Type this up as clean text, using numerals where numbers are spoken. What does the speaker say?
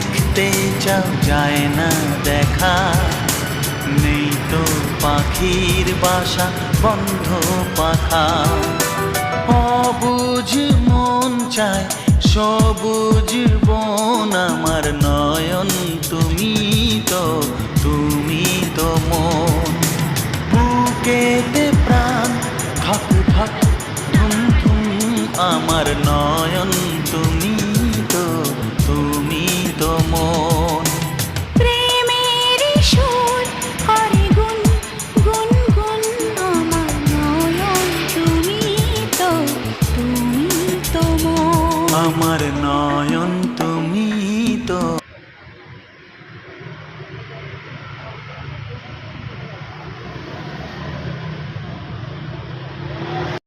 দেখতে চাও যায় না দেখা, নেই তো পাখির বাসা বন্ধ পাখা। অবুঝ মন চায় সবুজ বন, আমার নয়ন তুমি তো, তুমি তো মন। বুকেতে প্রাণ ধক ধক ধুম ধুম, আমার নয়ন তুমি